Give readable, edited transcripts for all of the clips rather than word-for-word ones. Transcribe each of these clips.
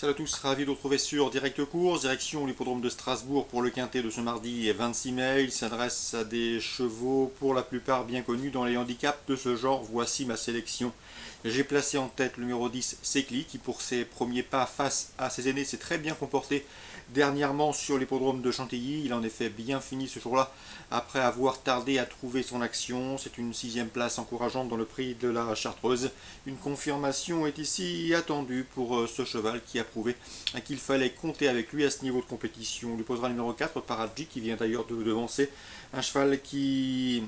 Salut à tous, ravi de vous retrouver sur Direct Course, direction l'hippodrome de Strasbourg pour le quintet de ce mardi 26 mai. Il s'adresse à des chevaux pour la plupart bien connus dans les handicaps de ce genre. Voici ma sélection. J'ai placé en tête le numéro 10, Secli, qui pour ses premiers pas face à ses aînés s'est très bien comporté dernièrement sur l'hippodrome de Chantilly. Il en est fait bien fini ce jour-là après avoir tardé à trouver son action. C'est une 6e place encourageante dans le prix de la Chartreuse. Une confirmation est ici attendue pour ce cheval qui a prouvé qu'il fallait compter avec lui à ce niveau de compétition. On lui posera le numéro 4, Paradji, qui vient d'ailleurs de devancer. Un cheval qui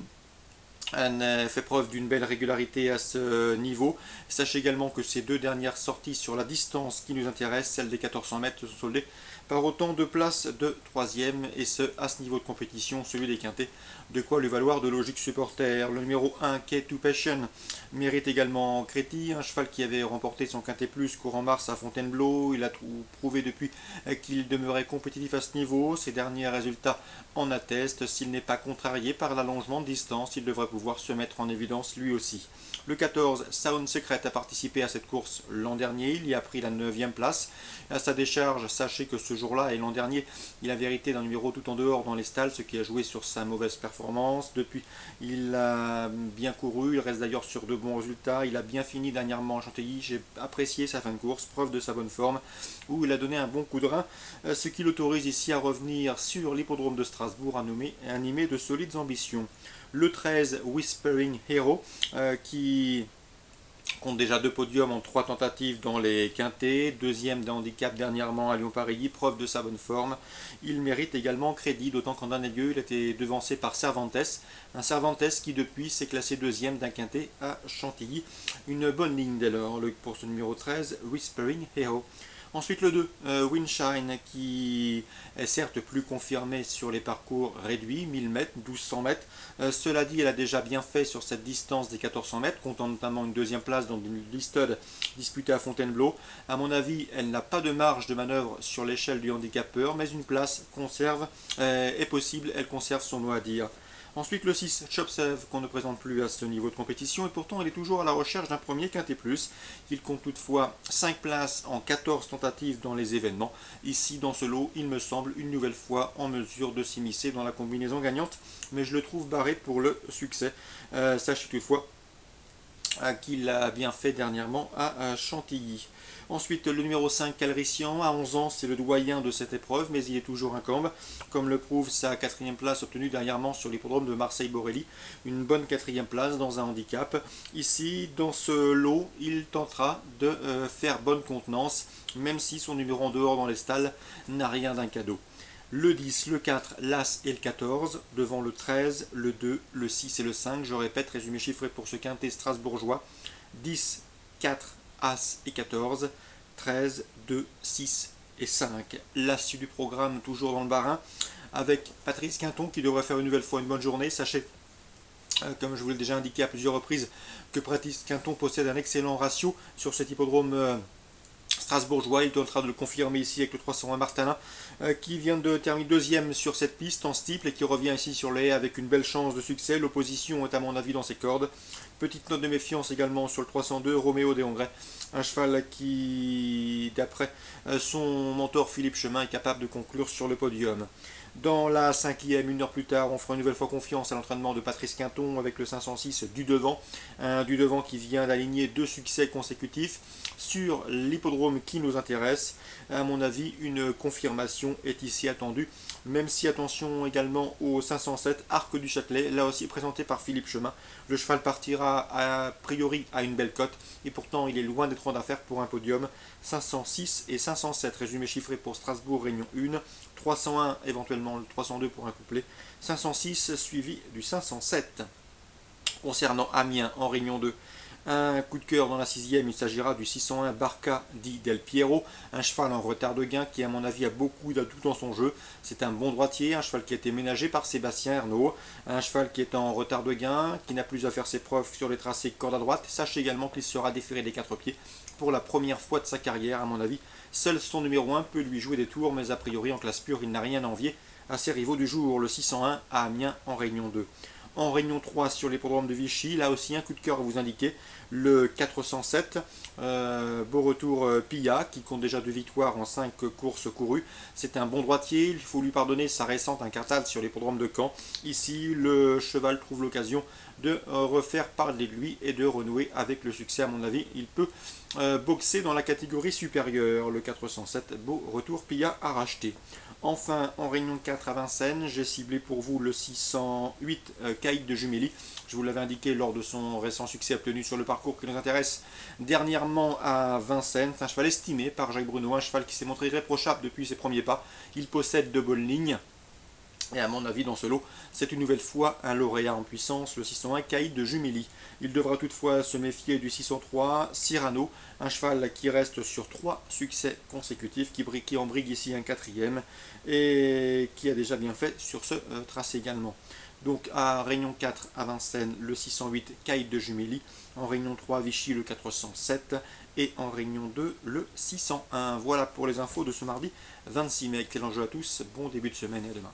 fait preuve d'une belle régularité à ce niveau. Sachez également que ces deux dernières sorties sur la distance qui nous intéresse, celle des 1400 mètres, se sont soldées par autant de places de 3e, et ce à ce niveau de compétition, celui des quintets, de quoi lui valoir de logique supporter. Le numéro 1, K2 Passion, mérite également crédit, un cheval qui avait remporté son quintet plus courant mars à Fontainebleau. Il a prouvé depuis qu'il demeurait compétitif à ce niveau. Ses derniers résultats en attestent. S'il n'est pas contrarié par l'allongement de distance, il devrait pouvoir se mettre en évidence lui aussi. Le 14, Sound Secret, a participé à cette course l'an dernier. Il y a pris la 9e place. À sa décharge, sachez que ce jour-là et l'an dernier, il a hérité d'un numéro tout en dehors dans les stalles, ce qui a joué sur sa mauvaise performance. Depuis, il a bien couru. Il reste d'ailleurs sur de bons résultats. Il a bien fini dernièrement en Chantilly. J'ai apprécié sa fin de course, preuve de sa bonne forme, où il a donné un bon coup de rein, ce qui l'autorise ici à revenir sur l'hippodrome de Strasbourg animé de solides ambitions. Le 13, Whispering Hero, qui compte déjà 2 podiums en 3 tentatives dans les quintets, 2e des handicaps dernièrement à Lyon-Paris, preuve de sa bonne forme. Il mérite également crédit, d'autant qu'en dernier lieu, il a été devancé par Cervantes, un Cervantes qui depuis s'est classé 2e d'un quintet à Chantilly. Une bonne ligne dès lors pour ce numéro 13, Whispering Hero. Ensuite le 2, Windshine, qui est certes plus confirmé sur les parcours réduits, 1000 mètres, 1200 mètres. Cela dit, elle a déjà bien fait sur cette distance des 1400 mètres, comptant notamment une 2e place dans une listed disputée à Fontainebleau. À mon avis, elle n'a pas de marge de manœuvre sur l'échelle du handicapeur, mais une place est possible, elle conserve son mot à dire. Ensuite le 6, Chopsev, qu'on ne présente plus à ce niveau de compétition, et pourtant il est toujours à la recherche d'un premier quintet plus. Il compte toutefois 5 places en 14 tentatives dans les événements. Ici, dans ce lot, il me semble une nouvelle fois en mesure de s'immiscer dans la combinaison gagnante, mais je le trouve barré pour le succès. Sachez toutefois qu'il a bien fait dernièrement à Chantilly. Ensuite, le numéro 5, Calrissian, à 11 ans, c'est le doyen de cette épreuve, mais il est toujours incombe, comme le prouve sa 4e place obtenue dernièrement sur l'hippodrome de Marseille-Borelli. Une bonne 4e place dans un handicap. Ici, dans ce lot, il tentera de faire bonne contenance, même si son numéro en dehors dans les stalles n'a rien d'un cadeau. Le 10, le 4, l'As et le 14, devant le 13, le 2, le 6 et le 5. Je répète, résumé chiffré pour ce quintet strasbourgeois. 10, 4, As et 14, 13, 2, 6 et 5. L'As du programme toujours dans le Bas-Rhin, avec Patrice Quinton qui devrait faire une nouvelle fois une bonne journée. Sachez, comme je vous l'ai déjà indiqué à plusieurs reprises, que Patrice Quinton possède un excellent ratio sur cet hippodrome strasbourgeois. Il tentera de le confirmer ici avec le 301 Martana, qui vient de terminer 2e sur cette piste en steeple et qui revient ici sur les haies avec une belle chance de succès. L'opposition est à mon avis dans ses cordes. Petite note de méfiance également sur le 302 Roméo des Hongrais, un cheval qui, d'après son mentor Philippe Chemin, est capable de conclure sur le podium. Dans la 5e, une heure plus tard, on fera une nouvelle fois confiance à l'entraînement de Patrice Quinton avec le 506 du devant. Un du devant qui vient d'aligner 2 succès consécutifs sur l'hippodrome qui nous intéresse. À mon avis, une confirmation est ici attendue, même si attention également au 507 Arc du Châtelet, là aussi présenté par Philippe Chemin. Le cheval partira a priori à une belle cote, et pourtant il est loin d'être en affaire pour un podium. 506 et 507, résumé chiffré pour Strasbourg, Réunion 1, 301 éventuellement le 302 pour un couplet, 506 suivi du 507. Concernant Amiens en Réunion 2, un coup de cœur dans la 6e, il s'agira du 601 Barca di Del Piero, un cheval en retard de gain qui à mon avis a beaucoup d'atouts dans son jeu. C'est un bon droitier, un cheval qui a été ménagé par Sébastien Ernaud, un cheval qui est en retard de gain, qui n'a plus à faire ses preuves sur les tracés corde à droite. Sachez également qu'il sera déféré des 4 pieds pour la première fois de sa carrière à mon avis. Seul son numéro 1 peut lui jouer des tours, mais a priori en classe pure il n'a rien à envier à ses rivaux du jour, le 601 à Amiens en Réunion 2. En Réunion 3 sur l'hippodrome de Vichy, là aussi un coup de cœur à vous indiquer, le 407. Beau retour Pilla, qui compte déjà 2 victoires en 5 courses courues. C'est un bon droitier, il faut lui pardonner sa récente incartade sur l'hippodrome de Caen. Ici, le cheval trouve l'occasion de refaire parler de lui et de renouer avec le succès. À mon avis, il peut boxer dans la catégorie supérieure. Le 407, beau retour Pilla à racheter. Enfin, en réunion 4 à Vincennes, j'ai ciblé pour vous le 608 Caïd de Jumély. Je vous l'avais indiqué lors de son récent succès obtenu sur le parcours qui nous intéresse dernièrement à Vincennes. C'est un cheval estimé par Jacques Bruno, un cheval qui s'est montré irréprochable depuis ses premiers pas. Il possède de bonnes lignes. Et à mon avis, dans ce lot, c'est une nouvelle fois un lauréat en puissance, le 601 Caïd de Jumély. Il devra toutefois se méfier du 603 Cyrano, un cheval qui reste sur 3 succès consécutifs, qui en brigue ici un 4e, et qui a déjà bien fait sur ce tracé également. Donc à Réunion 4 à Vincennes, le 608 Caïd de Jumély, en Réunion 3 Vichy, le 407, et en Réunion 2, le 601. Voilà pour les infos de ce mardi 26 mai. Excellent jeu à tous, bon début de semaine et à demain.